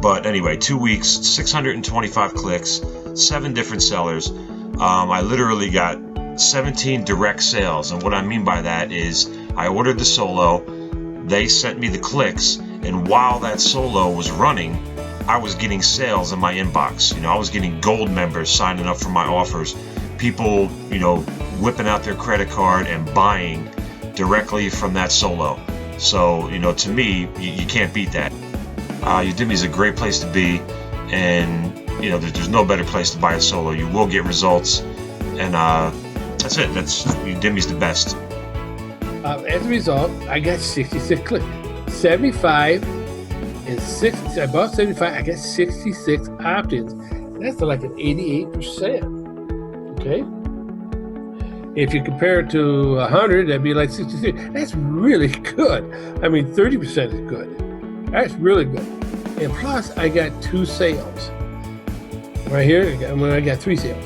But anyway, 2 weeks, 625 clicks, 7 different sellers. I literally got 17 direct sales, and what I mean by that is I ordered the solo, they sent me the clicks, and while that solo was running, I was getting sales in my inbox. I was getting gold members signing up for my offers, people, whipping out their credit card and buying directly from that solo. So, to me, you can't beat that. Udimi is a great place to be, and there's no better place to buy a solo. You will get results, and that's it. Udimi's the best. As a result, I got 66 clicks. 75 and 60. I bought 75. I got 66 opt-ins. That's like an 88%. Okay. If you compare it to 100, that'd be like 66. That's really good. 30% is good. That's really good. And plus, I got 2 sales. Right here, I got 3 sales.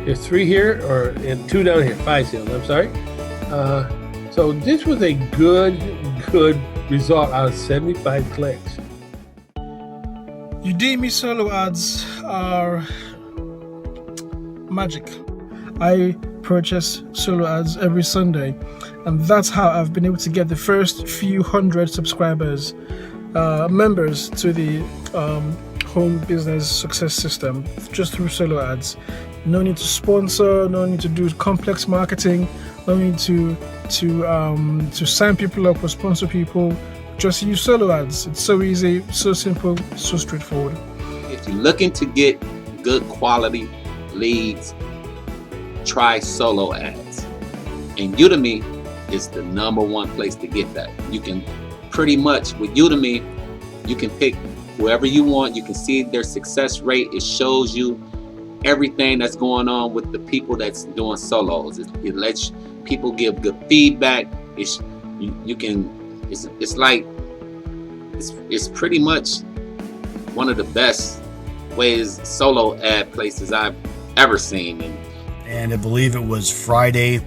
There's 3 here, and 2 down here. 5 sales. I'm sorry. So this was a good result out of 75 clicks. Udimi solo ads are magic. I purchase solo ads every Sunday, and that's how I've been able to get the first few hundred subscribers, members to the home business success system just through solo ads. No need to sponsor, no need to do complex marketing, no need to sign people up or sponsor people. Just use solo ads. It's so easy, so simple, so straightforward. If you're looking to get good quality leads, try solo ads. And Udimi is the #1 place to get that. You can pretty much, with Udimi, you can pick whoever you want. You can see their success rate. It shows you everything that's going on with the people that's doing solos. It lets people give good feedback. It's pretty much one of the best ways solo ad places I've ever seen. And I believe it was Friday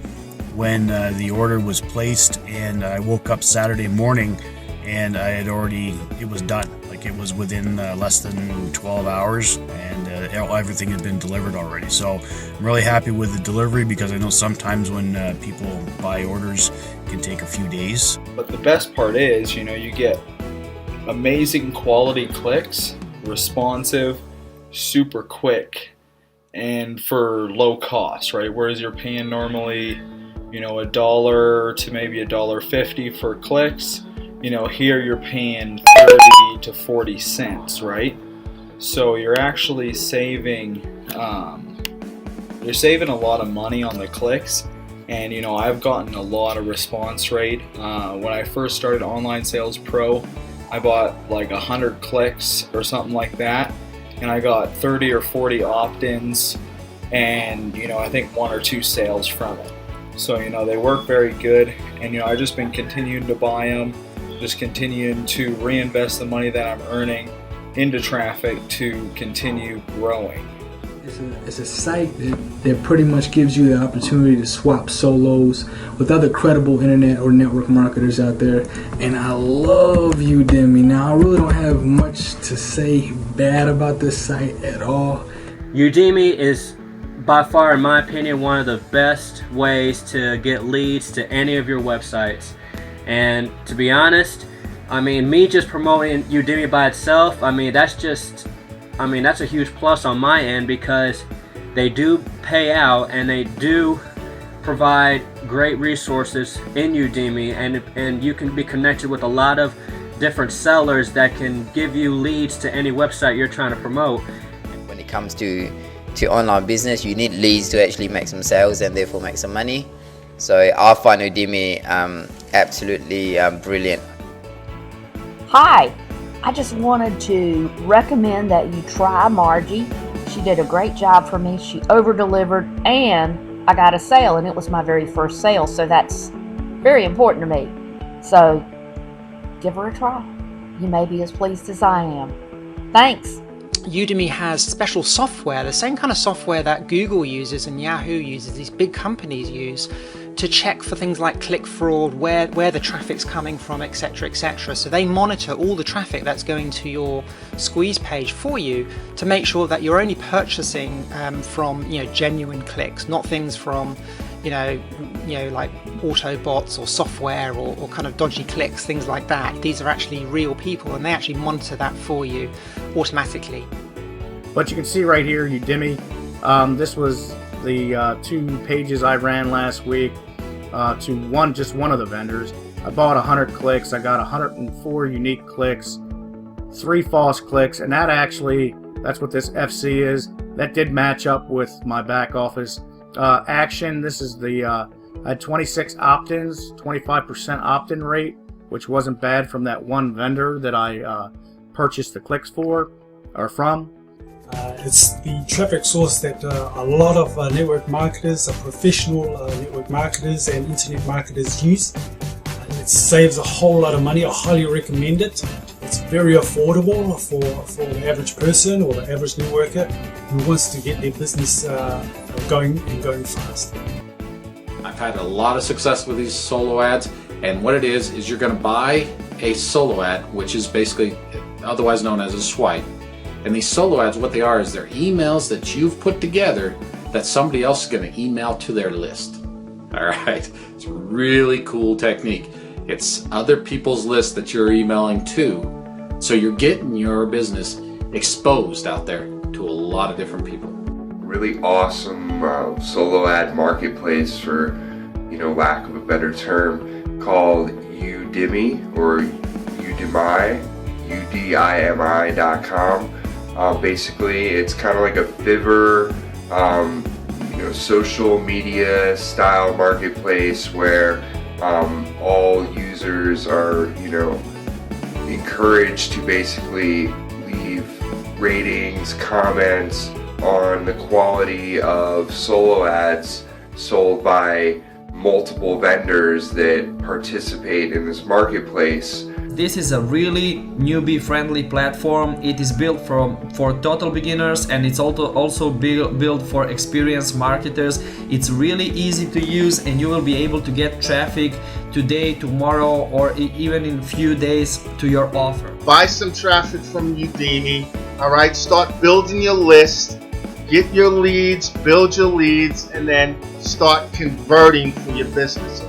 when the order was placed, and I woke up Saturday morning and it was done. Like, it was within less than 12 hours, and everything had been delivered already. So I'm really happy with the delivery, because I know sometimes when people buy orders, it can take a few days. But the best part is, you get amazing quality clicks, responsive, super quick, and for low cost, right? Whereas you're paying normally, $1 to maybe $1.50 for clicks. Here you're paying 30 to 40 cents, right? So you're actually saving, a lot of money on the clicks. And I've gotten a lot of response rate. When I first started Online Sales Pro, I bought like 100 clicks or something like that, and I got 30 or 40 opt-ins, and I think 1 or 2 sales from it. So they work very good, and I've just been continuing to buy them, just continuing to reinvest the money that I'm earning into traffic to continue growing. It's a site that pretty much gives you the opportunity to swap solos with other credible internet or network marketers out there. And I love Udimi. Now, I really don't have much to say bad about this site at all. Udimi is by far, in my opinion, one of the best ways to get leads to any of your websites. And to be honest, me just promoting Udimi by itself, that's a huge plus on my end, because they do pay out and they do provide great resources in Udimi, and you can be connected with a lot of different sellers that can give you leads to any website you're trying to promote. When it comes to online business, you need leads to actually make some sales and therefore make some money. So I find Udimi absolutely brilliant. Hi, I just wanted to recommend that you try Margie. She did a great job for me. She over-delivered, and I got a sale, and it was my very first sale, so that's very important to me. So give her a try. You may be as pleased as I am. Thanks. Udimi has special software, the same kind of software that Google uses and Yahoo uses, these big companies use, to check for things like click fraud, where the traffic's coming from, etc., etc. So they monitor all the traffic that's going to your squeeze page for you to make sure that you're only purchasing from genuine clicks, not things from like auto bots or software or kind of dodgy clicks, things like that. These are actually real people, and they actually monitor that for you automatically. But you can see right here, Udimi, this was the 2 pages I ran last week to just one of the vendors. I bought 100 clicks. I got 104 unique clicks, 3 false clicks, and that's what this FC is. That did match up with my back office action. This is I had 26 opt-ins, 25% opt-in rate, which wasn't bad from that one vendor that I purchased the clicks from. It's the traffic source that a lot of network marketers, professional network marketers and internet marketers use. It saves a whole lot of money. I highly recommend it. It's very affordable for the average person or the average networker who wants to get their business going fast. I've had a lot of success with these solo ads, and what it is you're going to buy a solo ad, which is basically otherwise known as a swipe. And these solo ads, what they are is they're emails that you've put together that somebody else is going to email to their list. All right, it's a really cool technique. It's other people's lists that you're emailing to, so you're getting your business exposed out there to a lot of different people. Really awesome solo ad marketplace, for lack of a better term, called Udimi or Udimi, udimi.com. Basically, it's kind of like a Fiverr, social media style marketplace where all users are, encouraged to basically leave ratings, comments on the quality of solo ads sold by multiple vendors that participate in this marketplace. This is a really newbie-friendly platform. It is built for total beginners, and it's also built for experienced marketers. It's really easy to use, and you will be able to get traffic today, tomorrow, or even in a few days to your offer. Buy some traffic from Udimi. All right, start building your list, get your leads, build your leads, and then start converting for your business.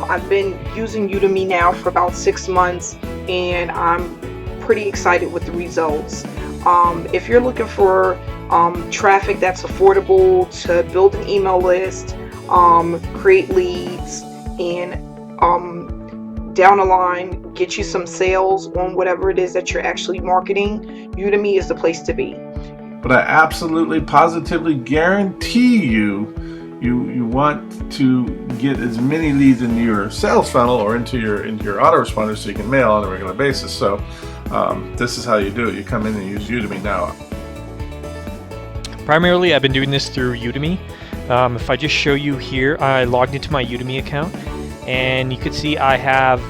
I've been using Udimi now for about 6 months, and I'm pretty excited with the results. If you're looking for traffic that's affordable to build an email list, create leads, and down the line get you some sales on whatever it is that you're actually marketing, Udimi is the place to be. But I absolutely, positively guarantee you want to get as many leads into your sales funnel or into your autoresponder so you can mail on a regular basis. So this is how you do it. You come in and use Udimi now. Primarily, I've been doing this through Udimi. If I just show you here, I logged into my Udimi account, and you can see I have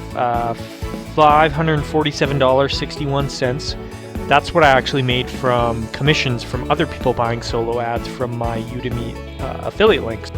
$547.61. That's what I actually made from commissions from other people buying solo ads from my Udimi affiliate links.